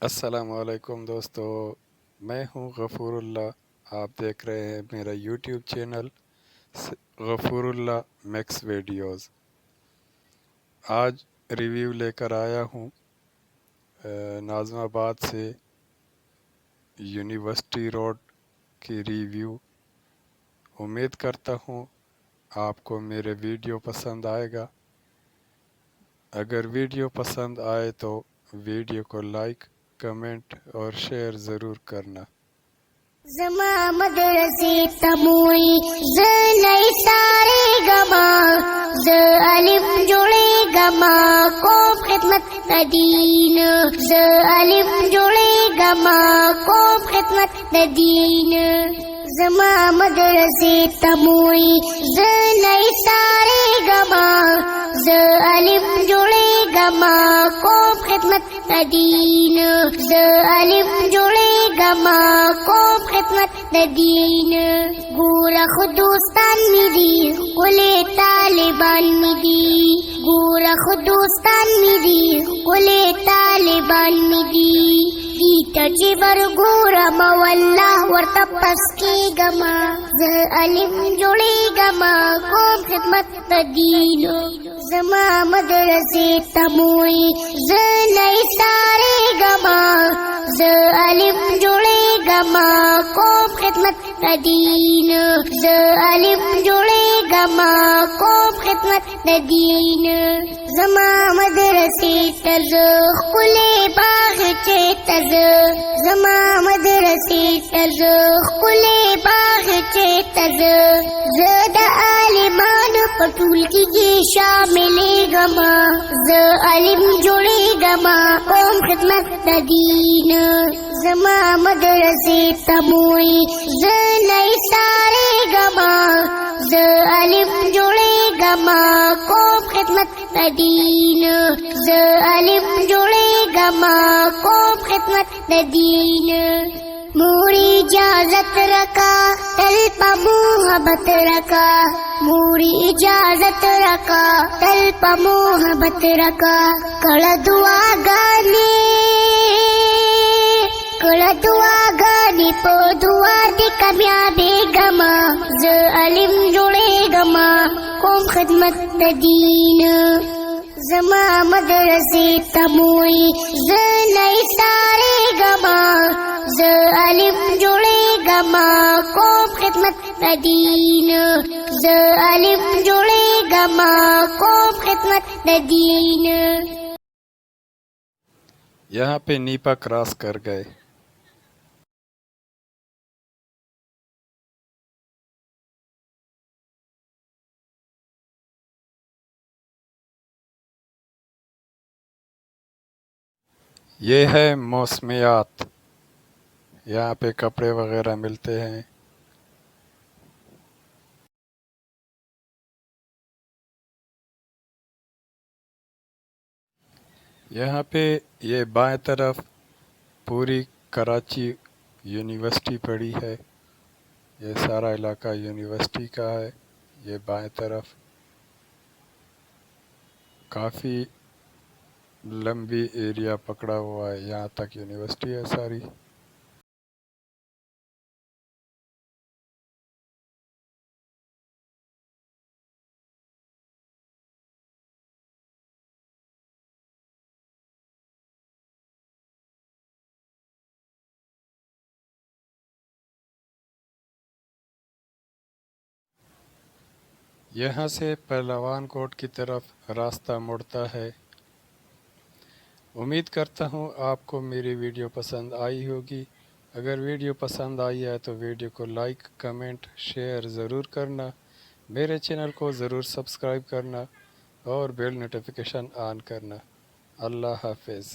السلام علیکم دوستو، میں ہوں غفور اللہ۔ آپ دیکھ رہے ہیں میرا یوٹیوب چینل غفور اللہ میکس ویڈیوز۔ آج ریویو لے کر آیا ہوں ناظم آباد سے یونیورسٹی روڈ کی ریویو۔ امید کرتا ہوں آپ کو میرے ویڈیو پسند آئے گا۔ اگر ویڈیو پسند آئے تو ویڈیو کو لائک، کمنٹ اور شیئر ضرور کرنا۔ زما مدرسے تموئی ز نئی سارے گما ز الف جوڑے گما قوم خدمت دین ز الف جوڑے گما قوم خدمت دین زما مدرسے تموئی ز نئی سارے گما ز الف جوڑے گما قوم خدمت دین ز الف جوڑے گما قوم خدمت دین گورا خودوستان میں دی قلے طالبان میں دی گورا خودوستان میں دی قلے طالبان میں دی دیتا جبر گورا مولا ورتپس کے گما ز الف جوڑے گما قوم خدمت دین زما مدرسے تموئی ز نئی سارے گما ز الف جوڑے گما قوم خدمت دین ز الف جوڑے گما قوم خدمت دین زما مدرسے تز خلے باغچے تز زما مدرسے تز خلے باغچے تز زد عالمان پٹول کی یہ شامل گما ز علم جوڑے گما قوم خدمت دین زما مدرسے تموئی ز نئی سارے گما ز الف جوڑے گما قوم خدمت دین ز الف جوڑے گما قوم خدمت دین موری اجازت رکا تل پا محبت رکا موری اجازت رکا تل پا محبت رکا کڑا دعا گانی پو دعا دی کامیابی گما ز علم جوڑے گما قوم خدمت دین زما مدرسے تموئی ز نئی سارے گما ز الف جوڑے گما قوم خدمت دین ز الف جوڑے گما قوم خدمت دین۔ یہاں پہ نیپا کراس کر گئے۔ یہ ہے موسمیات، یہاں پہ کپڑے وغیرہ ملتے ہیں۔ یہاں پہ یہ بائیں طرف پوری کراچی یونیورسٹی پڑی ہے، یہ سارا علاقہ یونیورسٹی کا ہے۔ یہ بائیں طرف کافی لمبی ایریا پکڑا ہوا ہے، یہاں تک یونیورسٹی ہے ساری۔ یہاں سے پہلوان کوٹ کی طرف راستہ مڑتا ہے۔ امید کرتا ہوں آپ کو میری ویڈیو پسند آئی ہوگی۔ اگر ویڈیو پسند آئی ہے تو ویڈیو کو لائک، کمنٹ، شیئر ضرور کرنا۔ میرے چینل کو ضرور سبسکرائب کرنا اور بیل نوٹیفیکیشن آن کرنا۔ اللہ حافظ۔